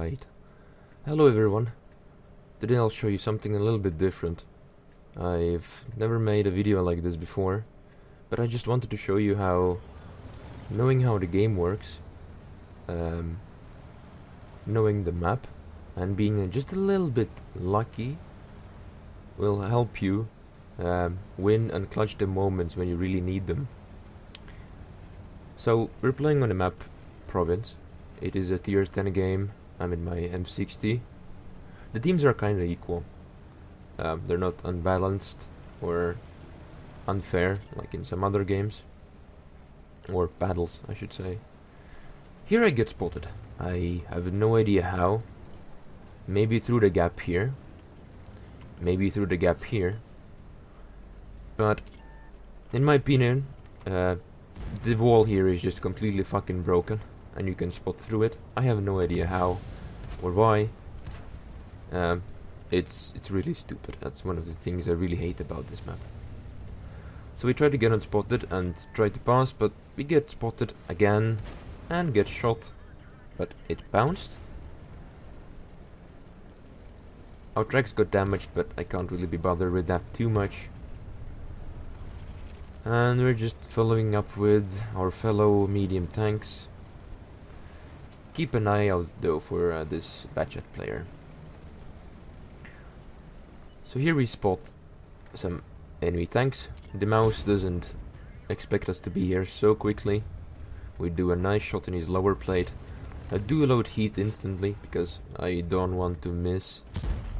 Alright. Hello everyone. Today I'll show you something a little bit different. I've never made a video like this before, but I just wanted to show you how knowing how the game works, knowing the map, and being just a little bit lucky will help you win and clutch the moments when you really need them. So we're playing on the map Province. It is a tier 10 game. I'm in my M60. The teams are kinda equal. They're not unbalanced or unfair like in some other games. Or battles, I should say. Here I get spotted. I have no idea how. Maybe through the gap here. Maybe through the gap here. But in my opinion, the wall here is just completely fucking broken. And you can spot through it. I have no idea how or why. It's really stupid. That's one of the things I really hate about this map. So we try to get unspotted and try to pass, but we get spotted again and get shot, but it bounced. Our tracks got damaged, but I can't really be bothered with that too much. And we're just following up with our fellow medium tanks. Keep an eye out though for this Batchat player. So here we spot some enemy tanks. The mouse doesn't expect us to be here so quickly. We do a nice shot in his lower plate. I do load heat instantly because I don't want to miss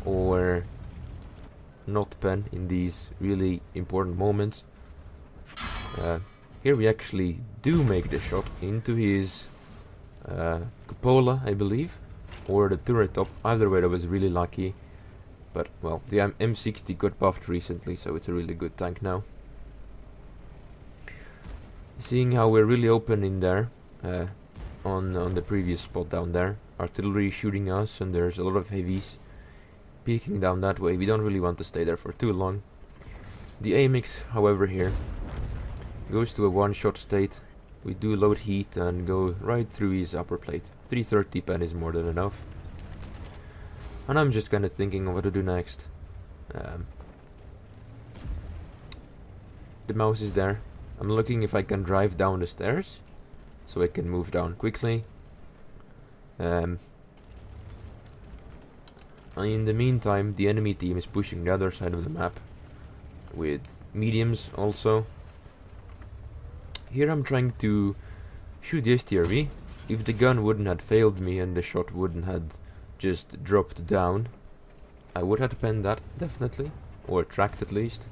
or not pen in these really important moments. Here we actually do make the shot into his cupola, I believe, or the turret top. Either way, I was really lucky. But, well, the M60 got buffed recently, so it's a really good tank now. Seeing how we're really open in there, on the previous spot down there. Artillery shooting us, and there's a lot of heavies peeking down that way. We don't really want to stay there for too long. The AMX, however, here goes to a one-shot state. We do load heat and go right through his upper plate. 330 pen is more than enough. And I'm just kind of thinking of what to do next. The mouse is there. I'm looking if I can drive down the stairs, so I can move down quickly. In the meantime, the enemy team is pushing the other side of the map with mediums also. Here I'm trying to shoot the STRV. If the gun wouldn't have failed me and the shot wouldn't have just dropped down, I would have penned that, definitely, or tracked at least,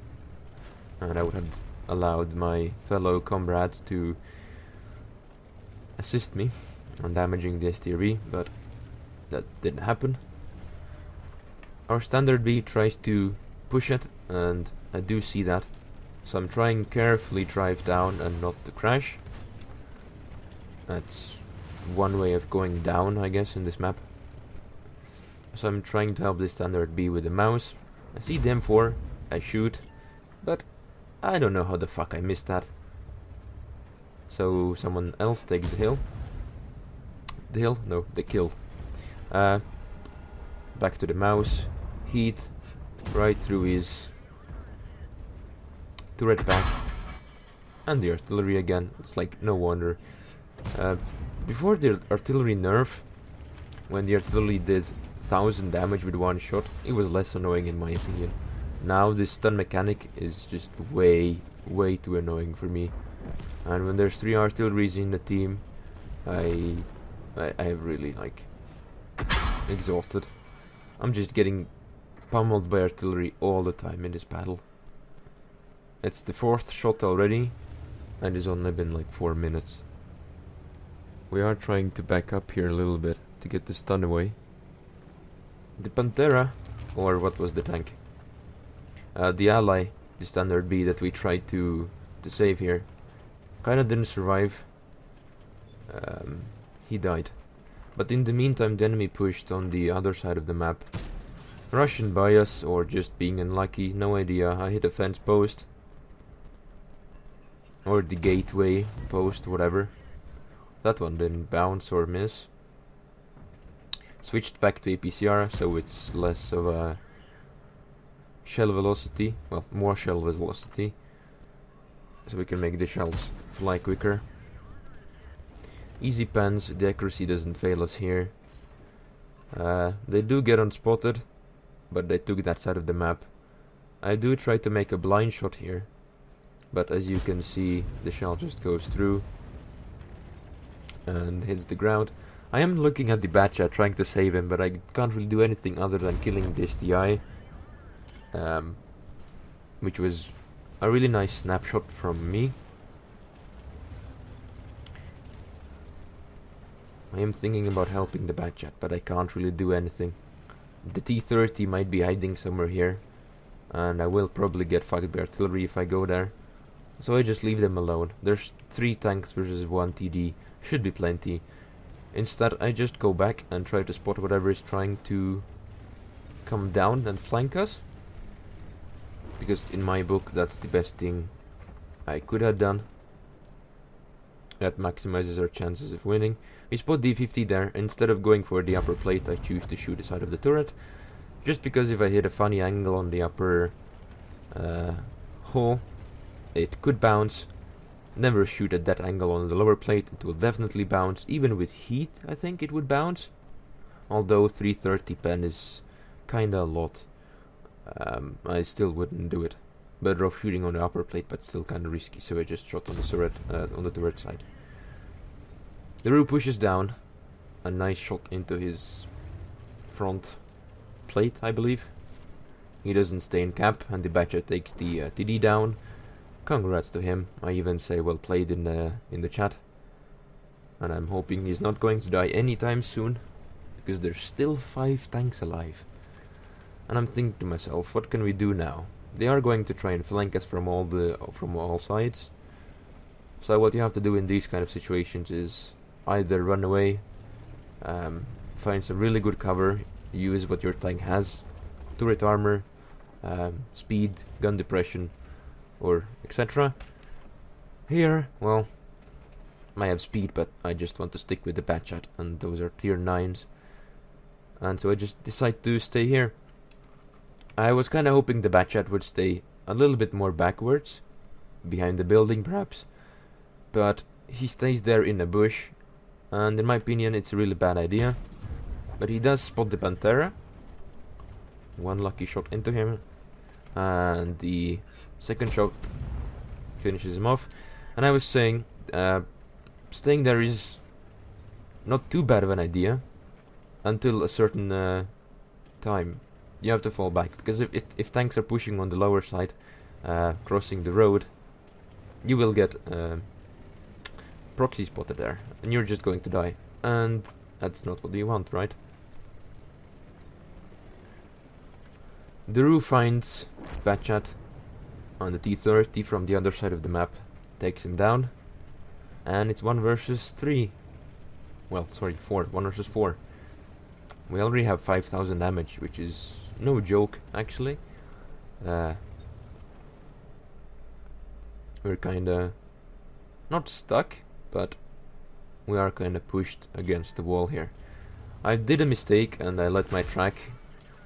and I would have allowed my fellow comrades to assist me on damaging the STRV, but that didn't happen. Our standard B tries to push it, and I do see that, so I'm trying carefully drive down and not to crash. That's one way of going down, I guess, in this map. So I'm trying to help this standard B with the mouse. I see the M4, I shoot, but I don't know how the fuck I missed that. So someone else takes the hill. The hill? No, the kill. Back to the mouse. Heat right through his turret back. And the artillery again. It's like no wonder. Before the artillery nerf, when the artillery did 1000 damage with one shot, it was less annoying in my opinion. Now this stun mechanic is just way too annoying for me. And when there's 3 artilleries in the team, I have really like exhausted. I'm just getting pummeled by artillery all the time in this battle. It's the 4th shot already, and it's only been like 4 minutes. We are trying to back up here a little bit to get the stun away. The Pantera, or what was the tank? The ally, the standard B that we tried to save here, kinda didn't survive. He died. But in the meantime, the enemy pushed on the other side of the map. Russian by us, or just being unlucky, no idea. I hit a fence post. Or the gateway post, whatever. That one didn't bounce or miss. switched back to APCR, so it's less of a shell velocity, well, more shell velocity, so we can make the shells fly quicker. Easy pans, the accuracy doesn't fail us here. They do get unspotted, but they took that side of the map. I do try to make a blind shot here, but as you can see, the shell just goes through and hits the ground. I am looking at the Batchat, trying to save him, but I can't really do anything other than killing the STI, which was a really nice snapshot from me. I am thinking about helping the Batchat, but I can't really do anything. The T-30 might be hiding somewhere here, and I will probably get fucked by artillery if I go there. So I just leave them alone. There's 3 tanks versus 1 TD, should be plenty. Instead, I just go back and try to spot whatever is trying to come down and flank us. Because in my book, that's the best thing I could have done. That maximizes our chances of winning. We spot D50 there. Instead of going for the upper plate, I choose to shoot the side of the turret. Just because if I hit a funny angle on the upper hole, it could bounce. Never shoot at that angle on the lower plate, it will definitely bounce. Even with heat, I think it would bounce. Although 330 pen is kinda a lot. I still wouldn't do it. Better off shooting on the upper plate, but still kinda risky, so I just shot on the turret side. The Roo pushes down. A nice shot into his front plate, I believe. He doesn't stay in cap, and the Batchat takes the TD down. Congrats to him. I even say well played in the chat. And I'm hoping he's not going to die anytime soon, because there's still 5 tanks alive. And I'm thinking to myself, what can we do now? They are going to try and flank us from all sides. So what you have to do in these kind of situations is either run away, find some really good cover, use what your tank has, turret armor, speed, gun depression, or etc. Here, well, I have speed, but I just want to stick with the Batchat, and those are tier 9s. And so I just decide to stay here. I was kinda hoping the Batchat would stay a little bit more backwards, behind the building perhaps, but he stays there in a bush, and in my opinion it's a really bad idea. But he does spot the Pantera. One lucky shot into him, and the second shot finishes him off. And I was saying, staying there is not too bad of an idea until a certain time. You have to fall back, because if tanks are pushing on the lower side, crossing the road, you will get proxy spotted there, and you're just going to die. And that's not what you want, right? The Roo finds Batchat on the T-30 from the other side of the map, takes him down, and it's 1 versus 3. Well, sorry, 4. 1 versus 4. We already have 5,000 damage, which is no joke, actually. We're kinda not stuck, but we are kinda pushed against the wall here. I did a mistake and I let my track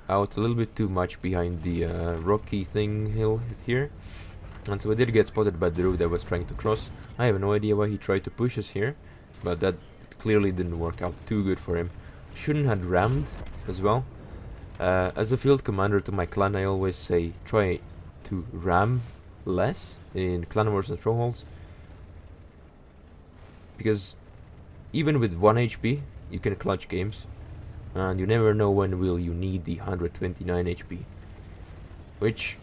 out a little bit too much behind the rocky hill here, and so I did get spotted by the Roo that was trying to cross. I have no idea why he tried to push us here, but that clearly didn't work out too good for him. Shouldn't have rammed as well. As a field commander to my clan, I always say try to ram less in clan wars and strongholds, because even with 1 HP you can clutch games, and you never know when will you need the 129 HP, which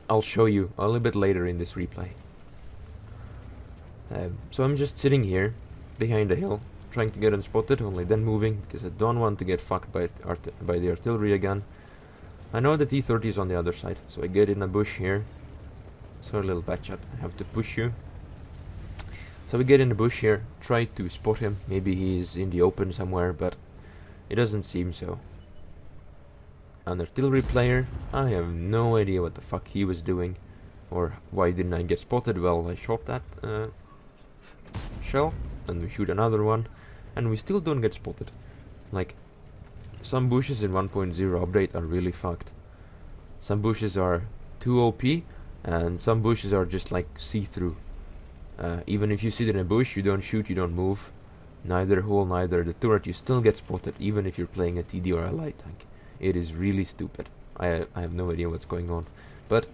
I'll show you a little bit later in this replay. So I'm just sitting here behind a hill, trying to get unspotted, only then moving, because I don't want to get fucked by the artillery again. I know the T-30 is on the other side, so I get in a bush here. Sorry, little Batchat, I have to push you. So we get in the bush here, try to spot him. Maybe he's in the open somewhere, but it doesn't seem so. An artillery player, I have no idea what the fuck he was doing, or why didn't I get spotted. Well, I shot that shell, and we shoot another one, and we still don't get spotted. Like, some bushes in 1.0 update are really fucked. Some bushes are too OP, and some bushes are just like see-through. Even if you sit in a bush, you don't shoot, you don't move. Neither hole, neither the turret, you still get spotted, even if you're playing a TD or a light tank. It is really stupid. I have no idea what's going on. But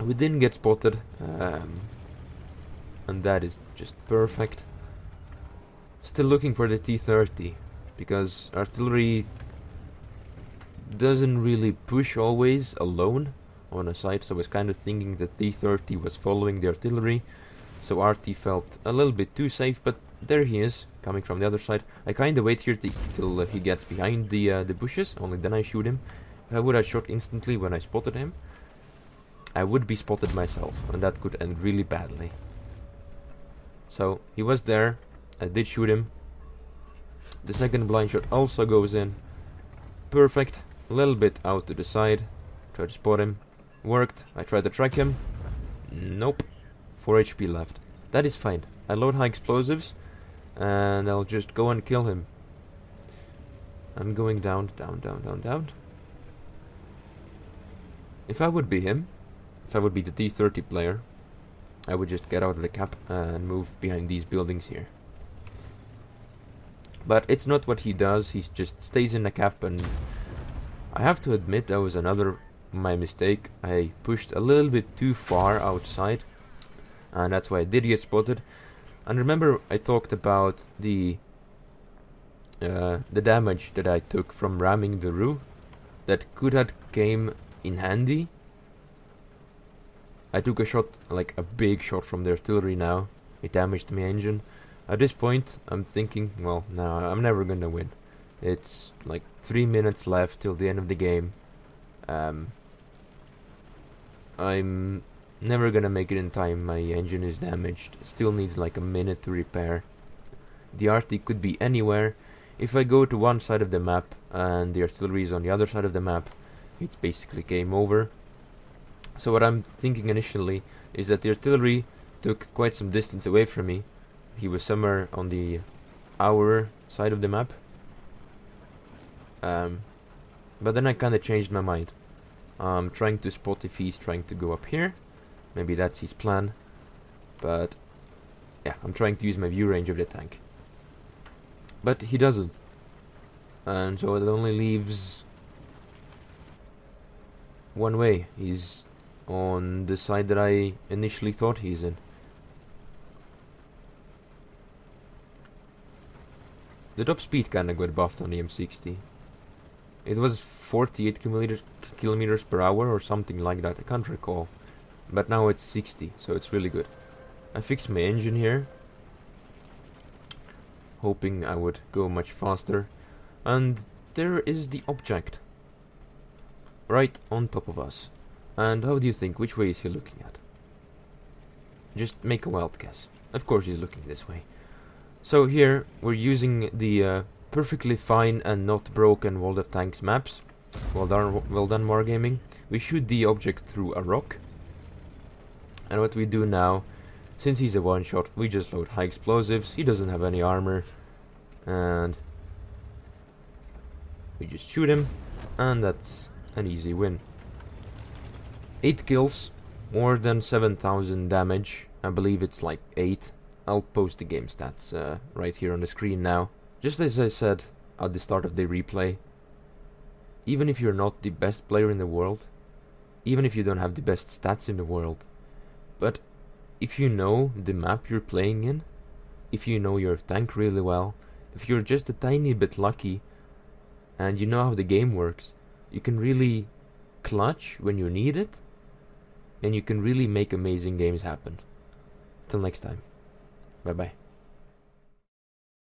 we didn't get spotted, and that is just perfect. Still looking for the T-30, because artillery doesn't really push always alone on a site, so I was kind of thinking the T-30 was following the artillery, so RT felt a little bit too safe, but there he is, coming from the other side. I kind of wait here till he gets behind the bushes, only then I shoot him. If I would have shot instantly when I spotted him, I would be spotted myself, and that could end really badly. So, he was there, I did shoot him. The second blind shot also goes in. Perfect, a little bit out to the side, try to spot him. Worked, I tried to track him. Nope, 4 HP left. That is fine. I load high explosives, and I'll just go and kill him. I'm going down, down, down, down, down. If I would be him, if I would be the T-30 player, I would just get out of the cap and move behind these buildings here. But it's not what he does, he just stays in the cap, and I have to admit that was my mistake. I pushed a little bit too far outside, and that's why I did get spotted. And remember, I talked about the damage that I took from ramming the roof. That could have came in handy. I took a shot, like a big shot from the artillery now. It damaged my engine. At this point, I'm thinking, well, no, I'm never gonna win. It's like 3 minutes left till the end of the game. I'm never gonna make it in time. My engine is damaged. Still needs like a minute to repair. The RT could be anywhere. If I go to one side of the map and the artillery is on the other side of the map, it's basically game over. So what I'm thinking initially is that the artillery took quite some distance away from me. He was somewhere on the our side of the map. But then I kinda changed my mind. I'm trying to spot if he's trying to go up here. Maybe that's his plan. But yeah, I'm trying to use my view range of the tank. But he doesn't. And so it only leaves one way. He's on the side that I initially thought he's in. The top speed kinda got buffed on the M60. It was 48 kilometers per hour or something like that, I can't recall. But now it's 60, so it's really good. I fixed my engine here, hoping I would go much faster. And there is the object, right on top of us. And how do you think, which way is he looking at? Just make a wild guess. Of course he's looking this way. So here, we're using the perfectly fine and not broken World of Tanks maps. Well done Wargaming. We shoot the object through a rock. And what we do now, since he's a one-shot, we just load high explosives. He doesn't have any armor. And we just shoot him. And that's an easy win. 8 kills, more than 7,000 damage. I believe it's like 8. I'll post the game stats right here on the screen now. Just as I said at the start of the replay, even if you're not the best player in the world, even if you don't have the best stats in the world, but if you know the map you're playing in, if you know your tank really well, if you're just a tiny bit lucky, and you know how the game works, you can really clutch when you need it, and you can really make amazing games happen. Till next time. Bye bye.